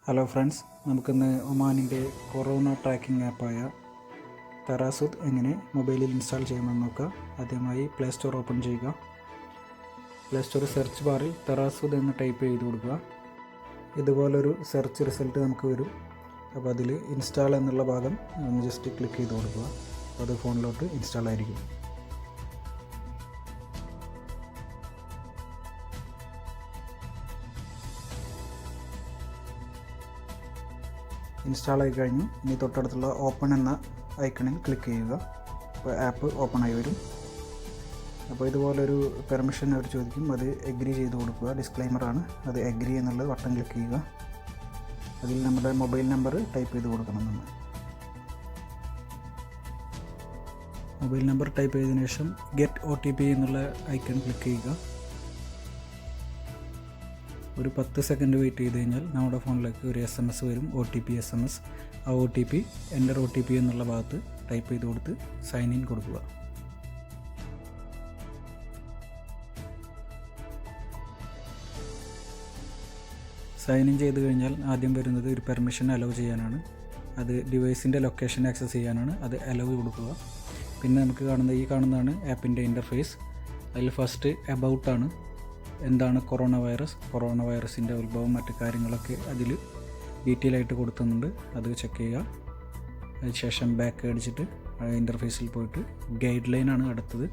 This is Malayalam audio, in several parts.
ഹലോ ഫ്രണ്ട്സ്, നമുക്കിന്ന് ഒമാനിൻ്റെ കൊറോണ ട്രാക്കിംഗ് ആപ്പായ തറാസുദ് എങ്ങനെ മൊബൈലിൽ ഇൻസ്റ്റാൾ ചെയ്യാമെന്ന് നോക്കാം. ആദ്യമായി പ്ലേ സ്റ്റോർ ഓപ്പൺ ചെയ്യുക. പ്ലേ സ്റ്റോർ സെർച്ച് ബാറിൽ തറാസുദ് എന്ന് ടൈപ്പ് ചെയ്ത് കൊടുക്കുക. ഇതുപോലൊരു സെർച്ച് റിസൾട്ട് നമുക്ക് വരും. അപ്പോൾ അതിൽ ഇൻസ്റ്റാൾ എന്നുള്ള ഭാഗം ഒന്ന് ജസ്റ്റ് ക്ലിക്ക് ചെയ്ത് കൊടുക്കുക. അപ്പോൾ അത് ഫോണിലോട്ട് ഇൻസ്റ്റാൾ ആയിരിക്കും. ഇൻസ്റ്റാൾ ആയി കഴിഞ്ഞു. ഇനി തൊട്ടടുത്തുള്ള ഓപ്പൺ എന്ന ഐക്കണിൽ ക്ലിക്ക് ചെയ്യുക. അപ്പോൾ ആപ്പ് ഓപ്പൺ ആയി വരും. അപ്പോൾ ഇതുപോലൊരു പെർമിഷൻ അവർ ചോദിക്കും, അത് എഗ്രി ചെയ്ത് കൊടുക്കുക. ഡിസ്ക്ലൈമറാണ്, അത് എഗ്രി എന്നുള്ളത് ബട്ടൺ ക്ലിക്ക് ചെയ്യുക. അതിൽ നമ്മുടെ മൊബൈൽ നമ്പർ ടൈപ്പ് ചെയ്ത് കൊടുക്കണം. നമ്മൾ മൊബൈൽ നമ്പർ ടൈപ്പ് ചെയ്തതിനു ശേഷം ഗെറ്റ് OTP എന്നുള്ള ഐക്കൺ ക്ലിക്ക് ചെയ്യുക. ഒരു 10 സെക്കൻഡ് വെയിറ്റ് ചെയ്ത് കഴിഞ്ഞാൽ നമ്മുടെ ഫോണിലേക്ക് ഒരു SMS വരും, OTP SMS. ആ OTP എൻ്റർ OTP എന്നുള്ള ഭാഗത്ത് ടൈപ്പ് ചെയ്ത് കൊടുത്ത് സൈൻ ഇൻ കൊടുക്കുക. സൈൻ ഇൻ ചെയ്ത് കഴിഞ്ഞാൽ ആദ്യം വരുന്നത് ഒരു പെർമിഷൻ അലോ ചെയ്യാനാണ്. അത് ഡിവൈസിൻ്റെ ലൊക്കേഷൻ ആക്സസ് ചെയ്യാനാണ്. അത് അലോ കൊടുക്കുക. പിന്നെ നമുക്ക് കാണുന്നതാണ് ആപ്പിൻ്റെ ഇൻ്റർഫേസ്. അതിൽ ഫസ്റ്റ് എബൌട്ടാണ്. എന്താണ് കൊറോണ വൈറസിൻ്റെ ഉത്ഭവം, മറ്റു കാര്യങ്ങളൊക്കെ അതിൽ ഡീറ്റെയിൽ ആയിട്ട് കൊടുക്കുന്നുണ്ട്. അത് ചെക്ക് ചെയ്യുക. അതിനുശേഷം ബാക്ക് അടിച്ചിട്ട് ഇൻ്റർഫേസിൽ പോയിട്ട് ഗൈഡ് ലൈനാണ് അടുത്തത്.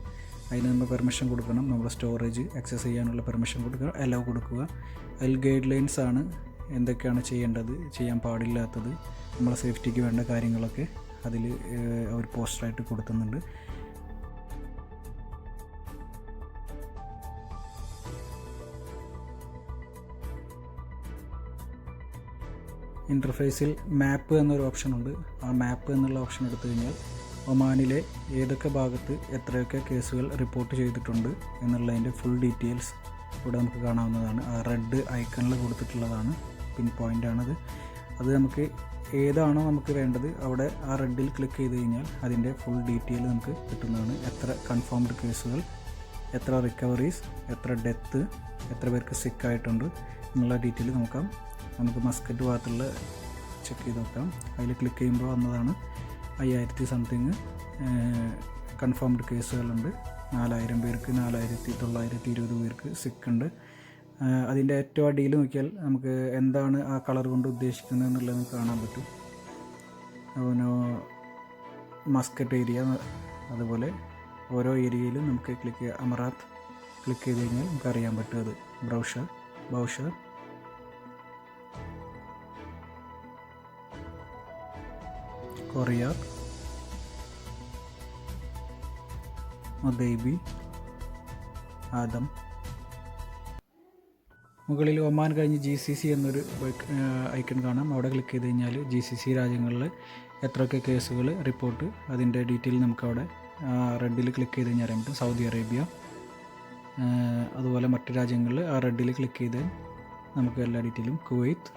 അതിന് നമ്മൾ പെർമിഷൻ കൊടുക്കണം. നമ്മുടെ സ്റ്റോറേജ് ആക്സസ് ചെയ്യാനുള്ള പെർമിഷൻ കൊടുക്കുക, അലോ കൊടുക്കുക. അതിൽ ഗൈഡ് ലൈൻസ് ആണ് എന്തൊക്കെയാണ് ചെയ്യേണ്ടത്, ചെയ്യാൻ പാടില്ലാത്തത്, നമ്മളെ സേഫ്റ്റിക്ക് വേണ്ട കാര്യങ്ങളൊക്കെ അതിൽ അവർ പോസ്റ്ററായിട്ട് കൊടുക്കുന്നുണ്ട്. ഇൻ്റർഫേസിൽ മാപ്പ് എന്നൊരു ഓപ്ഷനുണ്ട്. ആ മാപ്പ് എന്നുള്ള ഓപ്ഷൻ എടുത്തു കഴിഞ്ഞാൽ ഒമാനിലെ ഏതൊക്കെ ഭാഗത്ത് എത്രയൊക്കെ കേസുകൾ റിപ്പോർട്ട് ചെയ്തിട്ടുണ്ട് എന്നുള്ളതിൻ്റെ ഫുൾ ഡീറ്റെയിൽസ് ഇവിടെ നമുക്ക് കാണാവുന്നതാണ്. ആ റെഡ് ഐക്കണിൽ കൊടുത്തിട്ടുള്ളതാണ്, പിൻ പോയിൻ്റാണത്. അത് നമുക്ക് ഏതാണോ നമുക്ക് വേണ്ടത് അവിടെ ആ റെഡിൽ ക്ലിക്ക് ചെയ്ത് കഴിഞ്ഞാൽ അതിൻ്റെ ഫുൾ ഡീറ്റെയിൽ നമുക്ക് കിട്ടുന്നതാണ്. എത്ര കൺഫേംഡ് കേസുകൾ, എത്ര റിക്കവറീസ്, എത്ര ഡെത്ത്, എത്ര പേർക്ക് സിക്കായിട്ടുണ്ട് എന്നുള്ള ഡീറ്റെയിൽ നോക്കാം. നമുക്ക് മസ്കറ്റ് ഭാഗത്തുള്ള ചെക്ക് ചെയ്ത് നോക്കാം. അതിൽ ക്ലിക്ക് ചെയ്യുമ്പോൾ വന്നതാണ് 5000 സംതിങ് കൺഫേംഡ് കേസുകളുണ്ട്. 4000 പേർക്ക്, 4920 പേർക്ക് സിക്കുണ്ട്. അതിൻ്റെ ഏറ്റവും അടിയിൽ നോക്കിയാൽ നമുക്ക് എന്താണ് ആ കളർ കൊണ്ട് ഉദ്ദേശിക്കുന്നത് എന്നുള്ളത് നമുക്ക് കാണാൻ പറ്റും. അവനോ മസ്കറ്റ് ഏരിയ, അതുപോലെ ഓരോ ഏരിയയിലും നമുക്ക് അമറാത്ത് ക്ലിക്ക് ചെയ്ത് കഴിഞ്ഞാൽ നമുക്ക് അറിയാൻ പറ്റും. അത് ബൗഷർ, കൊറിയാർ, മൊദൈബി, ആദം. മുകളിൽ ഒമാൻ കഴിഞ്ഞ് GCC എന്നൊരു ഐക്കൺ കാണാം. അവിടെ ക്ലിക്ക് ചെയ്ത് കഴിഞ്ഞാൽ GCC രാജ്യങ്ങളിൽ എത്രയൊക്കെ കേസുകൾ റിപ്പോർട്ട്, അതിൻ്റെ ഡീറ്റെയിൽ നമുക്കവിടെ റെഡിൽ ക്ലിക്ക് ചെയ്ത് കഴിഞ്ഞാൽ അറിയാൻ പറ്റും. സൗദി അറേബ്യ, അതുപോലെ മറ്റു രാജ്യങ്ങളിൽ ആ റെഡിൽ ക്ലിക്ക് ചെയ്ത് നമുക്ക് എല്ലാ ഡീറ്റെയിലും, കുവൈത്ത്,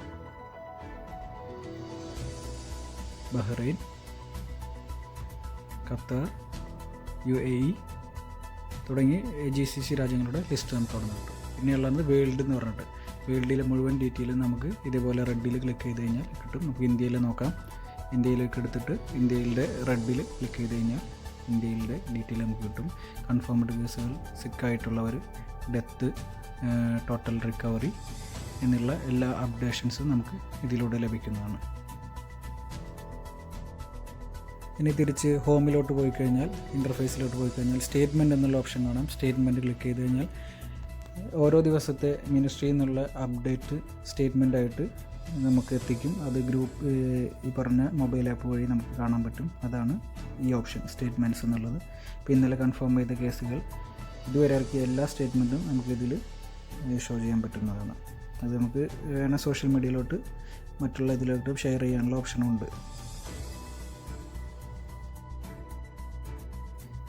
ബഹ്റൈൻ, ഖത്തർ, UAE തുടങ്ങി GCC രാജ്യങ്ങളുടെ ലിസ്റ്റ് നമുക്ക് അവിടെ കിട്ടും. പിന്നെയുള്ളത് വേൾഡ് എന്ന് പറഞ്ഞിട്ട്, വേൾഡിലെ മുഴുവൻ ഡീറ്റെയിലും നമുക്ക് ഇതേപോലെ റെഡിൽ ക്ലിക്ക് ചെയ്ത് കഴിഞ്ഞാൽ കിട്ടും. നമുക്ക് ഇന്ത്യയിൽ നോക്കാം. ഇന്ത്യയിലേക്ക് എടുത്തിട്ട് ഇന്ത്യയിലെ റെഡിൽ ക്ലിക്ക് ചെയ്ത് കഴിഞ്ഞാൽ ഇന്ത്യയിലെ ഡീറ്റെയിൽ നമുക്ക് കിട്ടും. കൺഫേംഡ് കേസുകൾ, സിക്കായിട്ടുള്ളവർ, ഡെത്ത്, ടോട്ടൽ റിക്കവറി എന്നുള്ള എല്ലാ അപ്ഡേഷൻസും നമുക്ക് ഇതിലൂടെ ലഭിക്കുന്നതാണ്. ഇനി തിരിച്ച് ഹോമിലോട്ട് പോയി കഴിഞ്ഞാൽ, ഇൻ്റർഫേസിലോട്ട് പോയി കഴിഞ്ഞാൽ സ്റ്റേറ്റ്മെൻറ്റ് എന്നുള്ള ഓപ്ഷൻ കാണാം. സ്റ്റേറ്റ്മെൻറ്റ് ക്ലിക്ക് ചെയ്ത് കഴിഞ്ഞാൽ ഓരോ ദിവസത്തെ മിനിസ്ട്രിയിൽ നിന്നുള്ള അപ്ഡേറ്റ് സ്റ്റേറ്റ്മെൻറ്റായിട്ട് നമുക്ക് എത്തിക്കും. അത് ഗ്രൂപ്പ് ഈ പറഞ്ഞ മൊബൈൽ ആപ്പ് വഴി നമുക്ക് കാണാൻ പറ്റും. അതാണ് ഈ ഓപ്ഷൻ, സ്റ്റേറ്റ്മെൻറ്റ്സ് എന്നുള്ളത്. ഇപ്പോൾ ഇന്നലെ കൺഫേം ചെയ്ത കേസുകൾ, ഇതുവരെ ഇറക്കിയ എല്ലാ സ്റ്റേറ്റ്മെൻറ്റും നമുക്കിതിൽ ഷോ ചെയ്യാൻ പറ്റുന്നതാണ്. അത് നമുക്ക് വേണേൽ സോഷ്യൽ മീഡിയയിലോട്ട് മറ്റുള്ള ഇതിലോട്ട് ഷെയർ ചെയ്യാനുള്ള ഓപ്ഷനും ഉണ്ട്.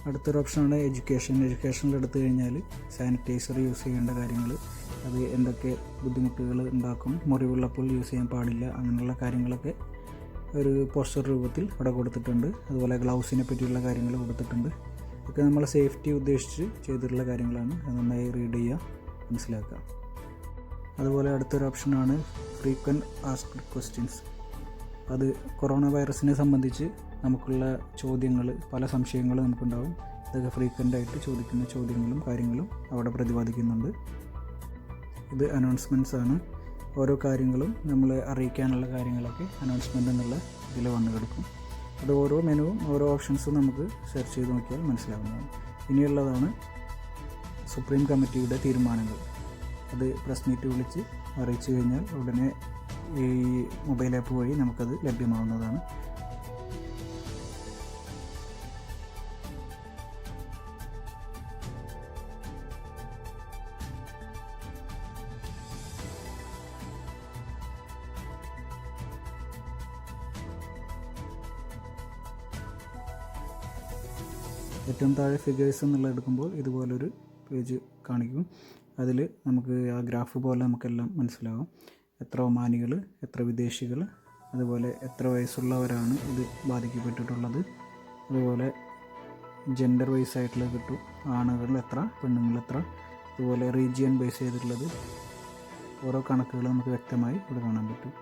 അടുത്തൊരു ഓപ്ഷനാണ് എഡ്യൂക്കേഷനിൽ എടുത്തു കഴിഞ്ഞാൽ സാനിറ്റൈസർ യൂസ് ചെയ്യേണ്ട കാര്യങ്ങൾ, അത് എന്തൊക്കെ ബുദ്ധിമുട്ടുകൾ ഉണ്ടാക്കും, മുറിവുള്ളപ്പോൾ യൂസ് ചെയ്യാൻ പാടില്ല, അങ്ങനെയുള്ള കാര്യങ്ങളൊക്കെ ഒരു പോസ്റ്റർ രൂപത്തിൽ അവിടെ കൊടുത്തിട്ടുണ്ട്. അതുപോലെ ഗ്ലൗസിനെ പറ്റിയുള്ള കാര്യങ്ങൾ കൊടുത്തിട്ടുണ്ട്. ഇതൊക്കെ നമ്മളെ സേഫ്റ്റി ഉദ്ദേശിച്ച് ചെയ്തിട്ടുള്ള കാര്യങ്ങളാണ്. അത് നന്നായി റീഡ് ചെയ്യുക, മനസ്സിലാക്കുക. അതുപോലെ അടുത്തൊരു ഓപ്ഷനാണ് ഫ്രീക്വൻറ്റ് ആസ്ക്ഡ് ക്വസ്റ്റ്യൻസ്. അത് കൊറോണ വൈറസിനെ സംബന്ധിച്ച് നമുക്കുള്ള ചോദ്യങ്ങൾ, പല സംശയങ്ങളും നമുക്കുണ്ടാകും. ഇതൊക്കെ ഫ്രീക്വൻ്റായിട്ട് ചോദിക്കുന്ന ചോദ്യങ്ങളും കാര്യങ്ങളും അവിടെ പ്രതിപാദിക്കുന്നുണ്ട്. ഇത് അനൗൺസ്മെൻറ്റ്സ് ആണ്. ഓരോ കാര്യങ്ങളും നമ്മളെ അറിയിക്കാനുള്ള കാര്യങ്ങളൊക്കെ അനൗൺസ്മെൻ്റ് എന്നുള്ള ഇതിൽ വന്നു കിടക്കും. അത് ഓരോ മെനുവും ഓരോ ഓപ്ഷൻസും നമുക്ക് സെർച്ച് ചെയ്ത് നോക്കിയാൽ മനസ്സിലാവുന്നതാണ്. ഇനിയുള്ളതാണ് സുപ്രീം കമ്മിറ്റിയുടെ തീരുമാനങ്ങൾ. അത് പ്രസ് മീറ്റ് വിളിച്ച് അറിയിച്ചു കഴിഞ്ഞാൽ ഉടനെ ഈ മൊബൈൽ ആപ്പ് വഴി നമുക്കത് ലഭ്യമാവുന്നതാണ്. ഏറ്റവും താഴെ ഫിഗേഴ്സ് എന്നുള്ള എടുക്കുമ്പോൾ ഇതുപോലൊരു പേജ് കാണിക്കും. അതിൽ നമുക്ക് ആ ഗ്രാഫ് പോലെ നമുക്കെല്ലാം മനസ്സിലാവും. എത്ര ഒമാനികൾ, എത്ര വിദേശികൾ, അതുപോലെ എത്ര വയസ്സുള്ളവരാണ് ഇത് ബാധിക്കപ്പെട്ടിട്ടുള്ളത്. അതുപോലെ ജെൻഡർ വൈസ് ആയിട്ടുള്ള കിട്ടും. ആണുകൾ എത്ര, പെണ്ണുങ്ങൾ എത്ര, അതുപോലെ റീജിയൻ ബേസ് ചെയ്തിട്ടുള്ളത് ഓരോ കണക്കുകൾ നമുക്ക് വ്യക്തമായി ഇവിടെ കാണാൻ പറ്റും.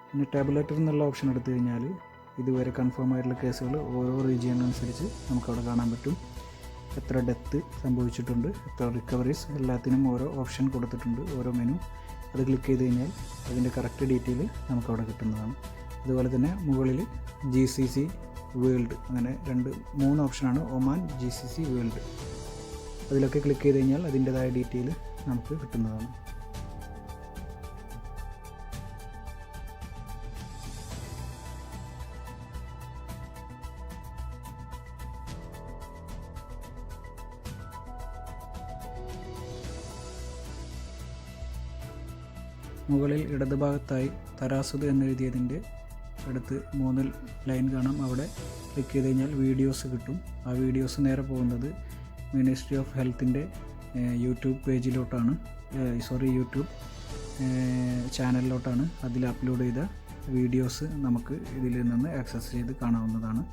പിന്നെ ടാബുലേറ്റർ എന്നുള്ള ഓപ്ഷൻ എടുത്തു കഴിഞ്ഞാൽ ഇതുവരെ കൺഫേം ആയിട്ടുള്ള കേസുകൾ ഓരോ റീജിയനനുസരിച്ച് നമുക്കവിടെ കാണാൻ പറ്റും. എത്ര ഡെത്ത് സംഭവിച്ചിട്ടുണ്ട്, എത്ര റിക്കവറീസ്, എല്ലാത്തിനും ഓരോ ഓപ്ഷൻ കൊടുത്തിട്ടുണ്ട്, ഓരോ മെനു. അത് ക്ലിക്ക് ചെയ്ത് കഴിഞ്ഞാൽ അതിൻ്റെ കറക്റ്റ് ഡീറ്റെയിൽ നമുക്കവിടെ കിട്ടുന്നതാണ്. അതുപോലെ തന്നെ മുകളിൽ GCC വേൾഡ്, അങ്ങനെ 3 ഓപ്ഷനാണ്. Oman, GCC, world. അതിലൊക്കെ ക്ലിക്ക് ചെയ്ത് കഴിഞ്ഞാൽ അതിൻ്റേതായ ഡീറ്റെയിൽ നമുക്ക് കിട്ടുന്നതാണ്. മുകളിൽ ഇടതുഭാഗത്തായി തരാസുദ് എന്നെഴുതിയതിൻ്റെ അടുത്ത് 3 ലൈൻ കാണാം. അവിടെ ക്ലിക്ക് ചെയ്ത് കഴിഞ്ഞാൽ വീഡിയോസ് കിട്ടും. ആ വീഡിയോസ് നേരെ പോകുന്നത് മിനിസ്ട്രി ഓഫ് ഹെൽത്തിൻ്റെ യൂട്യൂബ് പേജിലോട്ടാണ്, യൂട്യൂബ് ചാനലിലോട്ടാണ്. അതിൽ അപ്ലോഡ് ചെയ്ത വീഡിയോസ് നമുക്ക് ഇതിൽ നിന്ന് ആക്സസ് ചെയ്ത് കാണാവുന്നതാണ്.